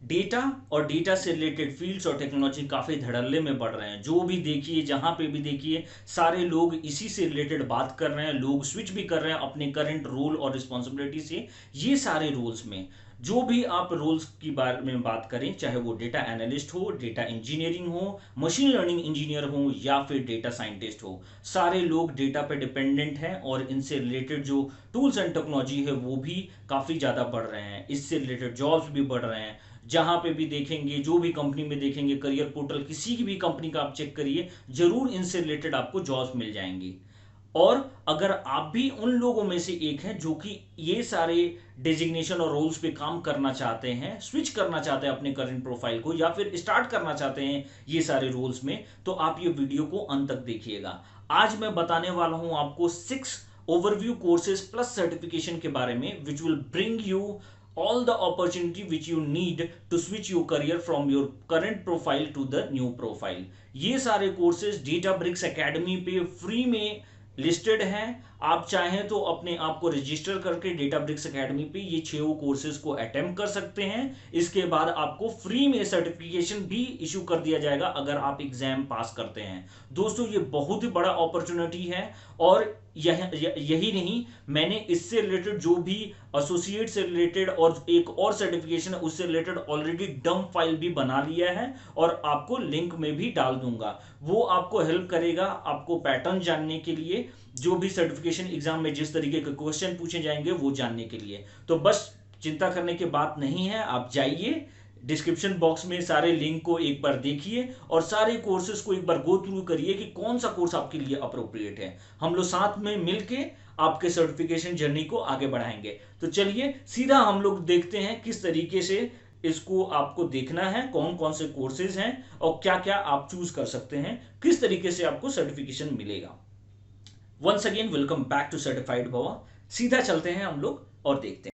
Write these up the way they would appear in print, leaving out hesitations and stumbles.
Data और data से related fields और टेक्नोलॉजी काफ़ी धड़ल्ले में बढ़ रहे हैं। जो भी देखिए, जहाँ पे भी देखिए, सारे लोग इसी से रिलेटेड बात कर रहे हैं। लोग स्विच भी कर रहे हैं अपने करंट रोल और रिस्पॉन्सिबिलिटी से। ये सारे रोल्स में जो भी आप रोल्स की बारे में बात करें, चाहे वो डेटा एनालिस्ट हो, डेटा इंजीनियरिंग हो, मशीन लर्निंग इंजीनियर हो या फिर डेटा साइंटिस्ट हो, सारे लोग डेटा पे डिपेंडेंट हैं और इनसे रिलेटेड जो टूल्स एंड टेक्नोलॉजी है वो भी काफ़ी ज़्यादा बढ़ रहे हैं। इससे रिलेटेड जॉब्स भी बढ़ रहे हैं। जहां पे भी देखेंगे, जो भी कंपनी में देखेंगे, करियर पोर्टल किसी की भी कंपनी का आप चेक करिए, जरूर इनसे रिलेटेड आपको जॉब्स मिल जाएंगी। और अगर आप भी उन लोगों में से एक हैं जो कि ये सारे डेजिग्नेशन और रोल्स पे काम करना चाहते हैं, स्विच करना चाहते हैं अपने करंट प्रोफाइल को, या फिर स्टार्ट करना चाहते हैं ये सारे रोल्स में, तो आप ये वीडियो को अंत तक देखिएगा। आज मैं बताने वाला हूं आपको 6 ओवरव्यू कोर्सेज प्लस सर्टिफिकेशन के बारे में, which will bring you all the opportunity which you need to switch your career from your current profile to the new profile। ये सारे कोर्सेज Databricks एकेडमी पे फ्री में लिस्टेड हैं। आप चाहें तो अपने आप को रजिस्टर करके Databricks एकेडमी पे ये 6 कोर्सेज को अटेम्प्ट कर सकते हैं। इसके बाद आपको फ्री में सर्टिफिकेशन भी इशू कर दिया जाएगा अगर आप एग्जाम पास करते हैं। दोस्तों, ये बहुत ही बड़ा अपॉर्चुनिटी है। और यही नहीं, मैंने इससे रिलेटेड जो भी एसोसिएट से रिलेटेड और एक और सर्टिफिकेशन है उससे रिलेटेड ऑलरेडी डंप फाइल भी बना लिया है और आपको लिंक में भी डाल दूंगा। वो आपको हेल्प करेगा आपको पैटर्न जानने के लिए, जो भी सर्टिफिकेशन एग्जाम में जिस तरीके के क्वेश्चन पूछे जाएंगे वो जानने के लिए। तो बस चिंता करने की बात नहीं है, आप जाइए डिस्क्रिप्शन बॉक्स में सारे लिंक को एक बार देखिए और सारे कोर्सेज को एक बार गो थ्रू करिए कि कौन सा कोर्स आपके लिए अप्रोप्रिएट है। हम लोग साथ में मिलके आपके सर्टिफिकेशन जर्नी को आगे बढ़ाएंगे। तो चलिए सीधा हम लोग देखते हैं किस तरीके से इसको आपको देखना है, कौन कौन से कोर्सेज हैं और क्या क्या आप चूज कर सकते हैं, किस तरीके से आपको सर्टिफिकेशन मिलेगा। Once again welcome back to certified भवा। सीधा चलते हैं हम लोग और देखते हैं।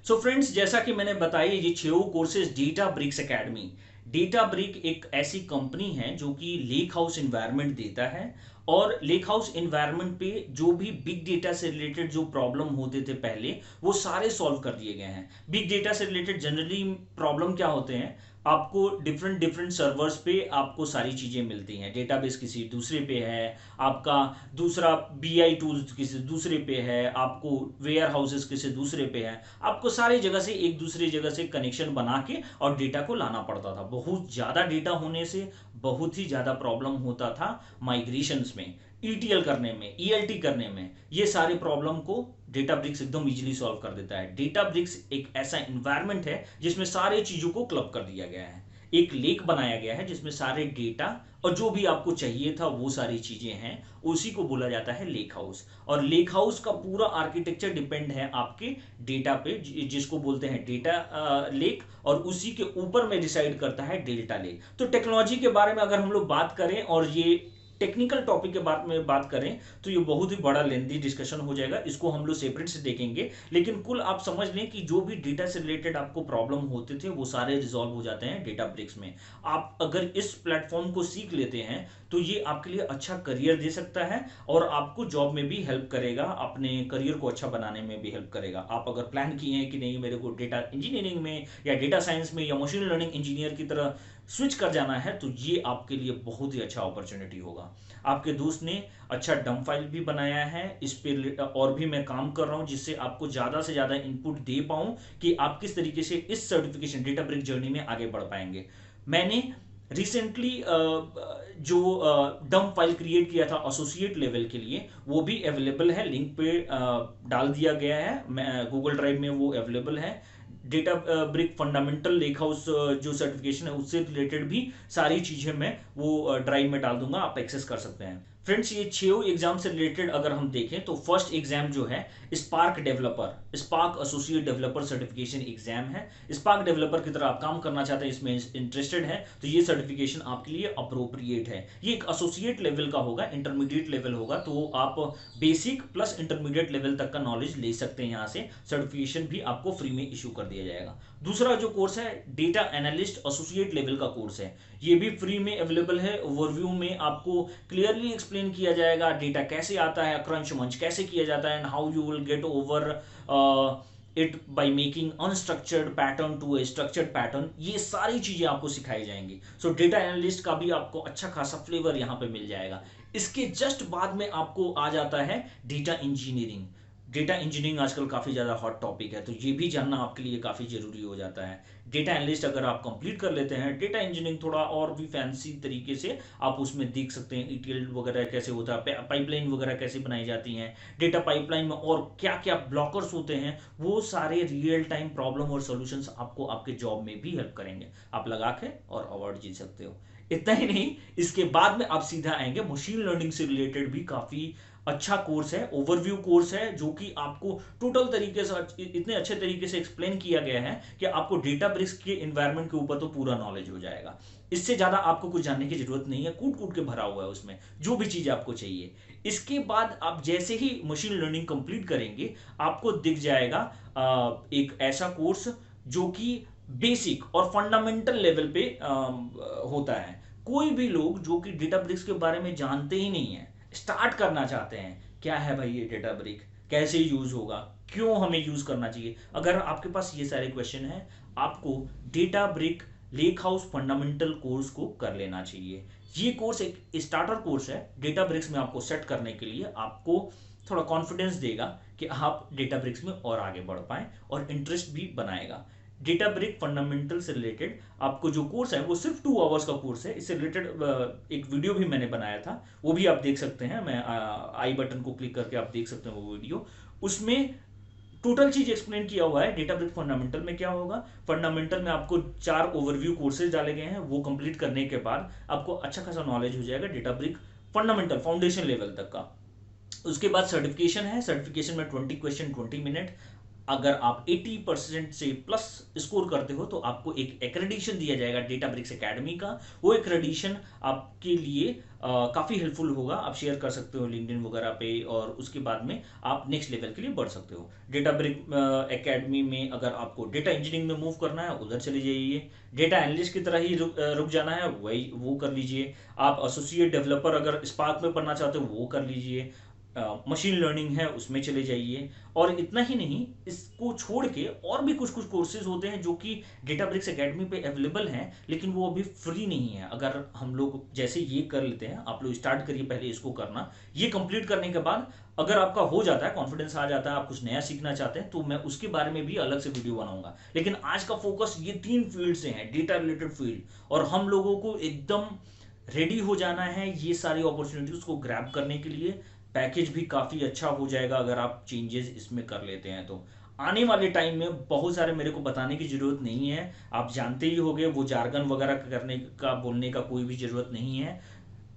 सो फ्रेंड्स, जैसा कि मैंने बताया, ये 6 कोर्सेज Databricks एकेडमी। Databricks एक ऐसी कंपनी है जो कि लेक हाउस इन्वायरमेंट देता है और लेक हाउस इन्वायरमेंट पे जो भी बिग डेटा से रिलेटेड जो प्रॉब्लम होते थे पहले, वो सारे सॉल्व कर दिए गए हैं। बिग डेटा से रिलेटेड जनरली प्रॉब्लम क्या होते हैं, आपको डिफरेंट डिफरेंट सर्वर्स पे आपको सारी चीजें मिलती हैं। डेटाबेस किसी दूसरे पे है, आपका दूसरा बीआई टूल्स किसी दूसरे पे है, आपको वेयर हाउसेस किसी दूसरे पे है। आपको सारी जगह से एक दूसरी जगह से कनेक्शन बना के और डेटा को लाना पड़ता था। बहुत ज़्यादा डेटा होने से बहुत ही ज़्यादा प्रॉब्लम होता था माइग्रेशंस में, ईटीएल करने में, ईएलटी करने में। ये सारे प्रॉब्लम को डेटाब्रिक्स एकदम इजीली सॉल्व कर देता है। डेटाब्रिक्स एक ऐसा इन्वायरमेंट है जिसमें सारे चीज़ों को क्लब कर दिया गया है। एक लेक बनाया गया है जिसमें सारे डेटा और जो भी आपको चाहिए था वो सारी चीजें हैं, उसी को बोला जाता है लेक हाउस। और लेक हाउस का पूरा आर्किटेक्चर डिपेंड है आपके डेटा पे, जिसको बोलते हैं डेटा लेक, और उसी के ऊपर में डिसाइड करता है डेल्टा लेक। तो टेक्नोलॉजी के बारे में अगर हम लोग बात करें और ये टेक्निकल टॉपिक के बारे में बात करें तो ये बहुत ही बड़ा लेंथी डिस्कशन हो जाएगा, इसको हम लोग सेपरेट से देखेंगे। लेकिन कुल आप समझ लें कि जो भी डेटा से रिलेटेड आपको प्रॉब्लम होते थे वो सारे रिजॉल्व हो जाते हैं डेटाब्रिक्स में। आप अगर इस प्लेटफॉर्म को सीख लेते हैं तो ये आपके लिए अच्छा करियर दे सकता है और आपको जॉब में भी हेल्प करेगा, अपने करियर को अच्छा बनाने में भी हेल्प करेगा। आप अगर प्लान किए हैं कि नहीं मेरे को डेटा इंजीनियरिंग में या डेटा साइंस में या मशीन लर्निंग इंजीनियर की तरह स्विच कर जाना है, तो ये आपके लिए बहुत ही अच्छा अपॉर्चुनिटी होगा। आपके दोस्त ने अच्छा डंप फाइल भी बनाया है, इस पे और भी मैं काम कर रहा हूं जिससे आपको ज़्यादा से ज़्यादा इनपुट दे पाऊं कि आप किस तरीके से इस सर्टिफिकेशन डेटाब्रिक्स जर्नी में आगे बढ़ पाएंगे। मैंने रिसेंटली जो डंप फाइल क्रिएट किया था एसोसिएट लेवल के लिए, वो भी अवेलेबल है, लिंक पे डाल दिया गया है, गूगल ड्राइव में वो अवेलेबल है। Data brick fundamental lake house जो सर्टिफिकेशन है उससे रिलेटेड भी सारी चीजें मैं वो ड्राइव में डाल दूंगा, आप एक्सेस कर सकते हैं। फ्रेंड्स, ये 6 एग्जाम से रिलेटेड अगर हम देखें तो फर्स्ट एग्जाम जो है spark developer, spark associate developer certification exam है। स्पार्क डेवलपर की तरह आप काम करना चाहते हैं, इसमें इंटरेस्टेड है, तो ये सर्टिफिकेशन आपके लिए अप्रोप्रिएट है। ये एक एसोसिएट लेवल का होगा, इंटरमीडिएट लेवल होगा, तो आप बेसिक प्लस इंटरमीडिएट लेवल तक का नॉलेज ले सकते हैं। यहाँ से सर्टिफिकेशन भी आपको फ्री में इशू कर दिया जाएगा। दूसरा जो कोर्स है डेटा एनालिस्ट एसोसिएट लेवल का कोर्स है, ये भी फ्री में अवेलेबल है। ओवरव्यू में आपको क्लियरली एक्सप्लेन एक्सप्लेन किया जाएगा डेटा कैसे आता है, क्रंच मंच कैसे किया जाता है, and how you will get over it by making unstructured pattern to a structured pattern. ये सारी चीजें आपको सिखाई जाएंगी। सो डेटा एनालिस्ट का भी आपको अच्छा खासा फ्लेवर यहाँ पे मिल जाएगा। इसके जस्ट बाद में आपको आ जाता है डेटा इंजीनियरिंग। डेटा इंजीनियरिंग आजकल काफ़ी ज़्यादा हॉट टॉपिक है, तो ये भी जानना आपके लिए काफ़ी ज़रूरी हो जाता है। डेटा एनालिस्ट अगर आप कंप्लीट कर लेते हैं, डेटा इंजीनियरिंग थोड़ा और भी फैंसी तरीके से आप उसमें देख सकते हैं, ईटीएल वगैरह कैसे होता है, पाइपलाइन वगैरह कैसे बनाई जाती हैं, डेटा पाइपलाइन में और क्या क्या ब्लॉकर्स होते हैं, वो सारे रियल टाइम प्रॉब्लम और सॉल्यूशंस आपको आपके जॉब में भी हेल्प करेंगे। आप लगा के और अवार्ड जीत सकते हो। इतना ही नहीं, इसके बाद में आप सीधा आएंगे मशीन लर्निंग से रिलेटेड भी काफ़ी अच्छा कोर्स है, ओवरव्यू कोर्स है, जो कि आपको टोटल तरीके से इतने अच्छे तरीके से एक्सप्लेन किया गया है कि आपको डेटा ब्रिक्स के एनवायरनमेंट के ऊपर तो पूरा नॉलेज हो जाएगा। इससे ज्यादा आपको कुछ जानने की जरूरत नहीं है, कूट कूट के भरा हुआ है उसमें जो भी चीज आपको चाहिए। इसके बाद आप जैसे ही मशीन लर्निंग कंप्लीट करेंगे, आपको दिख जाएगा एक ऐसा कोर्स जो कि बेसिक और फंडामेंटल लेवल पे होता है। कोई भी लोग जो कि डेटा ब्रिक्स के बारे में जानते ही नहीं है, स्टार्ट करना चाहते हैं, क्या है भाई ये डेटा ब्रिक, कैसे यूज होगा, क्यों हमें यूज करना चाहिए, अगर आपके पास ये सारे क्वेश्चन हैं, आपको data brick lake house fundamental course को कर लेना चाहिए। ये कोर्स एक स्टार्टर कोर्स है डेटा ब्रिक्स में आपको सेट करने के लिए, आपको थोड़ा कॉन्फिडेंस देगा कि आप डेटा ब्रिक्स में और आगे बढ़ पाएं और इंटरेस्ट भी बनाएगा। डेटा ब्रिक फंडामेंटल से रिलेटेड आपको जो कोर्स है वो सिर्फ 2 आवर्स का कोर्स है। इससे रिलेटेड एक वीडियो भी मैंने बनाया था, वो भी आप देख सकते हैं। मैं आई बटन को क्लिक करके आप देख सकते हैं वो वीडियो। उसमें टोटल चीज एक्सप्लेन किया हुआ है डेटा ब्रिक फंडामेंटल में क्या होगा। फंडामेंटल में आपको 4 ओवरव्यू कोर्सेज डाले गए हैं, वो कंप्लीट करने के बाद आपको अच्छा खासा नॉलेज हो जाएगा data brick fundamental foundation level तक का। उसके बाद सर्टिफिकेशन है, सर्टिफिकेशन में 20 क्वेश्चन 20 मिनट। अगर आप 80% से प्लस स्कोर करते हो तो आपको एक एक्रेडिशन दिया जाएगा डेटा ब्रिक्स एकेडमी का। वो एक्रेडिशन आपके लिए काफ़ी हेल्पफुल होगा, आप शेयर कर सकते हो लिंक्डइन वगैरह पे, और उसके बाद में आप नेक्स्ट लेवल के लिए बढ़ सकते हो। डेटा ब्रिक एकेडमी में अगर आपको डेटा इंजीनियरिंग में मूव करना है उधर चले जाइए, डेटा एनालिस्ट की तरह ही रुक जाना है वही वो कर लीजिए। आप एसोसिएट डेवलपर अगर स्पार्क में पढ़ना चाहते हो वो कर लीजिए, मशीन लर्निंग है उसमें चले जाइए। और इतना ही नहीं, इसको छोड़ के और भी कुछ कुछ कोर्सेज होते हैं जो कि डेटाब्रिक्स एकेडमी पे अवेलेबल हैं, लेकिन वो अभी फ्री नहीं है। अगर हम लोग जैसे ये कर लेते हैं, आप लोग स्टार्ट करिए पहले इसको करना, ये कंप्लीट करने के बाद अगर आपका हो जाता है, कॉन्फिडेंस आ जाता है, आप कुछ नया सीखना चाहते हैं, तो मैं उसके बारे में भी अलग से वीडियो बनाऊंगा। लेकिन आज का फोकस ये 3 फील्ड से है, डेटा रिलेटेड फील्ड, और हम लोगों को एकदम रेडी हो जाना है ये सारी अपॉर्चुनिटीज को ग्रैब करने के लिए। पैकेज भी काफ़ी अच्छा हो जाएगा अगर आप चेंजेस इसमें कर लेते हैं तो। आने वाले टाइम में बहुत सारे मेरे को बताने की ज़रूरत नहीं है, आप जानते ही होंगे, वो जार्गन वगैरह करने का बोलने का कोई भी ज़रूरत नहीं है।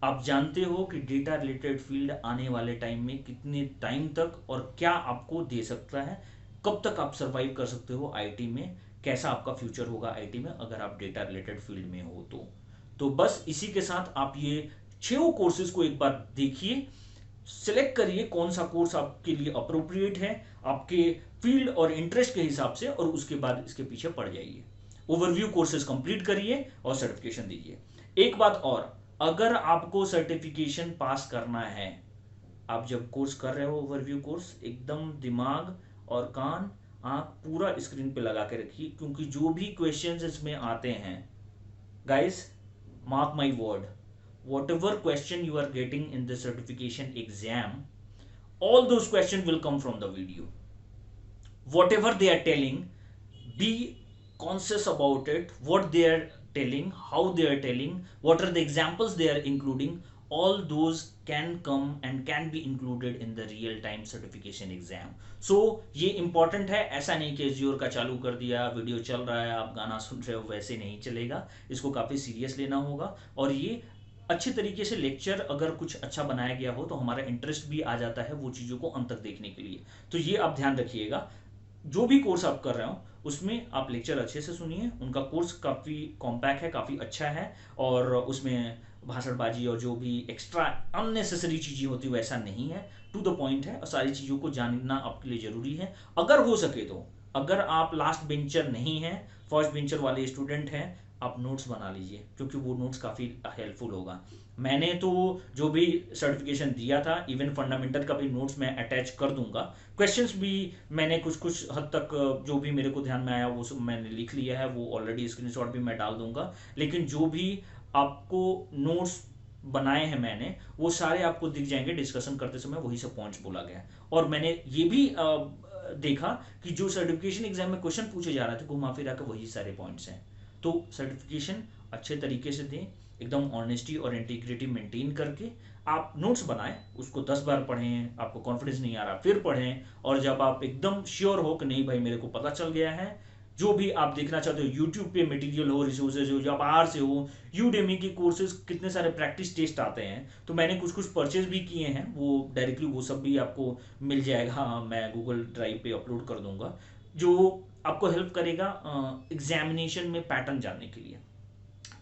आप जानते हो कि डेटा रिलेटेड फील्ड आने वाले टाइम में कितने टाइम तक और क्या आपको दे सकता है, कब तक आप सर्वाइव कर सकते हो आईटी में, कैसा आपका फ्यूचर होगा आईटी में अगर आप डेटा रिलेटेड फील्ड में हो तो बस इसी के साथ आप ये 6 कोर्सेज को एक बार देखिए, सिलेक्ट करिए कौन सा कोर्स आपके लिए अप्रोप्रिएट है आपके फील्ड और इंटरेस्ट के हिसाब से, और उसके बाद इसके पीछे पड़ जाइए। ओवरव्यू कोर्सेज कंप्लीट करिए और सर्टिफिकेशन दीजिए। एक बात और, अगर आपको सर्टिफिकेशन पास करना है, आप जब कोर्स कर रहे हो ओवरव्यू कोर्स, एकदम दिमाग और कान आंख पूरा स्क्रीन पे लगा के रखिए, क्योंकि जो भी क्वेश्चंस इसमें आते हैं guys, mark my word, whatever question you are getting in the certification exam, all those questions will come from the video. Whatever they are telling, be conscious about it, what they are telling, how they are telling, what are the examples they are including, all those can come and can be included in the real time certification exam. So ये important है, ऐसा नहीं कि Azure का चालू कर दिया, video चल रहा है, आप गाना सुन रहे हो, वैसे नहीं चलेगा। इसको काफ़ी सीरियस लेना होगा, और ये अच्छे तरीके से लेक्चर अगर कुछ अच्छा बनाया गया हो तो हमारा इंटरेस्ट भी आ जाता है वो चीज़ों को अंत तक देखने के लिए। तो ये आप ध्यान रखिएगा, जो भी कोर्स आप कर रहे हो उसमें आप लेक्चर अच्छे से सुनिए। उनका कोर्स काफ़ी कॉम्पैक्ट है, काफ़ी अच्छा है, और उसमें भाषणबाजी और जो भी एक्स्ट्रा अननेसेसरी चीज़ें होती है वैसा नहीं है, टू द पॉइंट है, और सारी चीज़ों को जानना आपके लिए ज़रूरी है। अगर हो सके तो, अगर आप लास्ट बेंचर नहीं हैं, फर्स्ट बेंचर वाले स्टूडेंट हैं, आप नोट्स बना लीजिए, क्योंकि वो नोट्स काफ़ी हेल्पफुल होगा। मैंने तो जो भी सर्टिफिकेशन दिया था, इवन फंडामेंटल का भी नोट्स मैं अटैच कर दूंगा। क्वेश्चंस भी मैंने कुछ कुछ हद तक जो भी मेरे को ध्यान में आया वो सब मैंने लिख लिया है, वो ऑलरेडी स्क्रीनशॉट भी मैं डाल दूंगा। लेकिन जो भी आपको नोट्स बनाए हैं मैंने, वो सारे आपको दिख जाएंगे डिस्कशन करते समय, वही सब पॉइंट्स बोला गया है। और मैंने ये भी देखा कि जो सर्टिफिकेशन एग्जाम में क्वेश्चन पूछे जा रहे थे, घुमा फिरा के वही सारे पॉइंट्स हैं। तो सर्टिफिकेशन अच्छे तरीके से दें, एकदम ऑनेस्टी और इंटीग्रिटी मेंटेन करके आप नोट्स बनाएं, उसको 10 बार पढ़ें, आपको कॉन्फिडेंस नहीं आ रहा फिर पढ़ें, और जब आप एकदम श्योर हो कि नहीं भाई मेरे को पता चल गया है, जो भी आप देखना चाहते हो यूट्यूब पे मटेरियल हो, रिसोर्सेज हो, जो आप बाहर से हो, यूडेमी के कोर्सेज कितने सारे प्रैक्टिस टेस्ट आते हैं, तो मैंने कुछ कुछ परचेज भी किए हैं, वो डायरेक्टली वो सब भी आपको मिल जाएगा। हाँ, मैं गूगल ड्राइव पे अपलोड कर दूंगा, जो आपको हेल्प करेगा एग्जामिनेशन में पैटर्न जानने के लिए,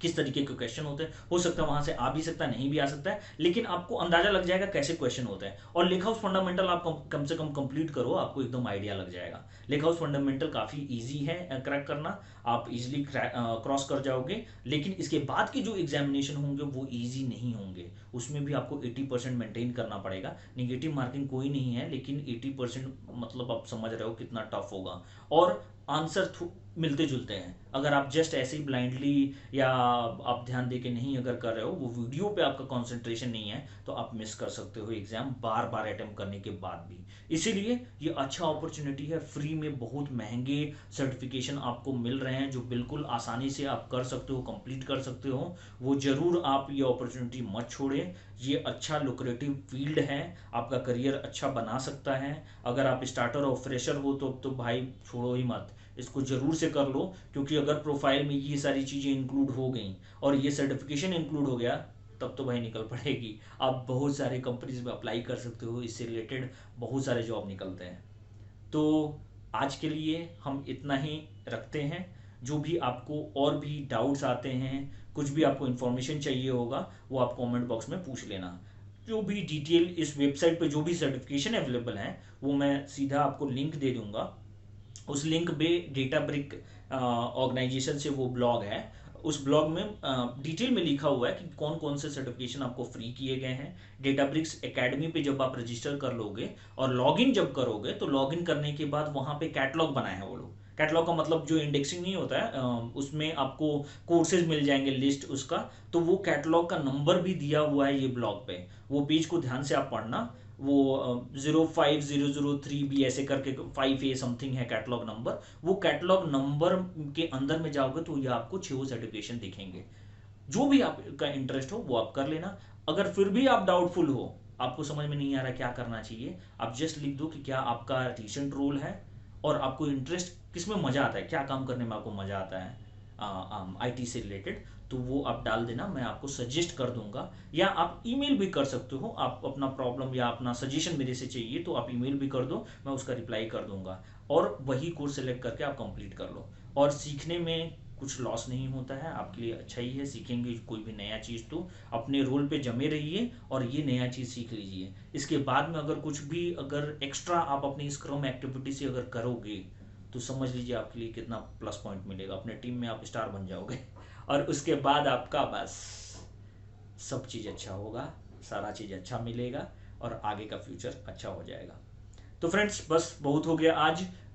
किस तरीके के क्वेश्चन होते हैं। हो सकता है वहां से आ भी सकता है, नहीं भी आ सकता है, लेकिन आपको अंदाजा लग जाएगा कैसे क्वेश्चन होते हैं। और लेक हाउस फंडामेंटल आप कम से कम कंप्लीट करो, आपको एकदम आइडिया लग जाएगा। लेक हाउस फंडामेंटल काफी इजी है क्रैक करना, आप इजिली क्रॉस कर जाओगे। लेकिन इसके बाद के जो एग्जामिनेशन होंगे वो इजी नहीं होंगे, उसमें भी आपको 80% मेंटेन करना पड़ेगा। निगेटिव मार्किंग कोई नहीं है, लेकिन 80% मतलब आप समझ रहे हो कितना टफ होगा। और आंसर मिलते जुलते हैं, अगर आप जस्ट ऐसे ही ब्लाइंडली या आप ध्यान दे के नहीं अगर कर रहे हो, वो वीडियो पे आपका कंसंट्रेशन नहीं है, तो आप मिस कर सकते हो एग्जाम बार बार अटेम्प्ट करने के बाद भी। इसीलिए ये अच्छा अपॉर्चुनिटी है, फ्री में बहुत महंगे सर्टिफिकेशन आपको मिल रहे हैं, जो बिल्कुल आसानी से आप कर सकते हो, कंप्लीट कर सकते हो। वो जरूर आप ये अपॉर्चुनिटी मत छोड़ें, ये अच्छा लुक्रेटिव फील्ड है, आपका करियर अच्छा बना सकता है। अगर आप स्टार्टर और फ्रेशर हो तो भाई छोड़ो ही मत, इसको जरूर से कर लो, क्योंकि अगर प्रोफाइल में ये सारी चीजें इंक्लूड हो गई और ये सर्टिफिकेशन इंक्लूड हो गया, तब तो भाई निकल पड़ेगी। आप बहुत सारे कंपनीज में अप्लाई कर सकते हो, इससे रिलेटेड बहुत सारे जॉब निकलते हैं। तो आज के लिए हम इतना ही रखते हैं। जो भी आपको और भी डाउट्स आते हैं, कुछ भी आपको इन्फॉर्मेशन चाहिए होगा, वो आप कमेंट बॉक्स में पूछ लेना। जो भी डिटेल इस वेबसाइट पे जो भी सर्टिफिकेशन अवेलेबल है, वो मैं सीधा आपको लिंक दे दूंगा। उस लिंक पे डेटा ब्रिक ऑर्गेनाइजेशन से वो ब्लॉग है, उस ब्लॉग में डिटेल में लिखा हुआ है कि कौन कौन से सर्टिफिकेशन आपको फ्री किए गए हैं। डेटा ब्रिक्स एकेडमी पे जब आप रजिस्टर कर लोगे और लॉगिन जब करोगे, तो लॉगिन करने के बाद वहां पे कैटलॉग बनाए हैं वो लोग। कैटलॉग का मतलब जो इंडेक्सिंग नहीं होता है, उसमें आपको कोर्सेज मिल जाएंगे लिस्ट उसका, तो वो कैटलॉग का नंबर भी दिया हुआ है ये ब्लॉग पे। वो पेज को ध्यान से आप पढ़ना, वो 05003 भी ऐसे करके 5A समथिंग है कैटलॉग नंबर। वो कैटलॉग नंबर के अंदर में जाओगे तो ये आपको 6 सर्टिफिकेशन दिखेंगे। जो भी आपका इंटरेस्ट हो वो आप कर लेना। अगर फिर भी आप डाउटफुल हो, आपको समझ में नहीं आ रहा क्या करना चाहिए, आप जस्ट लिख दो कि क्या आपका रिसेंट रोल है और आपको इंटरेस्ट किस में मजा आता है, क्या काम करने में आपको मजा आता है आईटी से रिलेटेड, तो वो आप डाल देना, मैं आपको सजेस्ट कर दूंगा। या आप ईमेल भी कर सकते हो, आप अपना प्रॉब्लम या अपना सजेशन मेरे से चाहिए तो आप ईमेल भी कर दो, मैं उसका रिप्लाई कर दूंगा, और वही कोर्स सेलेक्ट करके आप कंप्लीट कर लो। और सीखने में कुछ लॉस नहीं होता है, आपके लिए अच्छा ही है। सीखेंगे कोई भी नया चीज़ तो अपने रोल पे जमे रहिए और ये नया चीज़ सीख लीजिए। इसके बाद में अगर कुछ भी अगर एक्स्ट्रा आप अपनी स्क्रम एक्टिविटी से अगर करोगे, तो समझ लीजिए आपके लिए कितना प्लस पॉइंट मिलेगा, अपने टीम में आप स्टार बन जाओगे और उसके बाद आपका बस सब चीज़ अच्छा होगा, सारा चीज़ अच्छा मिलेगा और आगे का फ्यूचर अच्छा हो जाएगा। तो फ्रेंड्स, बस बहुत हो गया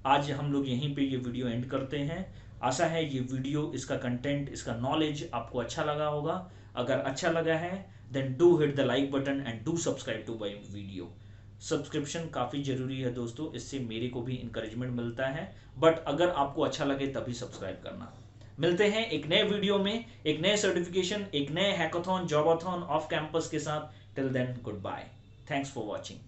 आज हम लोग यहीं पे ये वीडियो एंड करते हैं। आशा है ये वीडियो, इसका कंटेंट, इसका नॉलेज आपको अच्छा लगा होगा। अगर अच्छा लगा है then do hit the like button and do subscribe to my video. Subscription काफ़ी ज़रूरी है दोस्तों, इससे मेरे को भी इंकरेजमेंट मिलता है, बट अगर आपको अच्छा लगे तभी सब्सक्राइब करना। मिलते हैं एक नए वीडियो में, एक नए सर्टिफिकेशन, एक नए हैकाथॉन, जॉबाथॉन ऑफ कैंपस के साथ। Till then, goodbye, thanks for watching.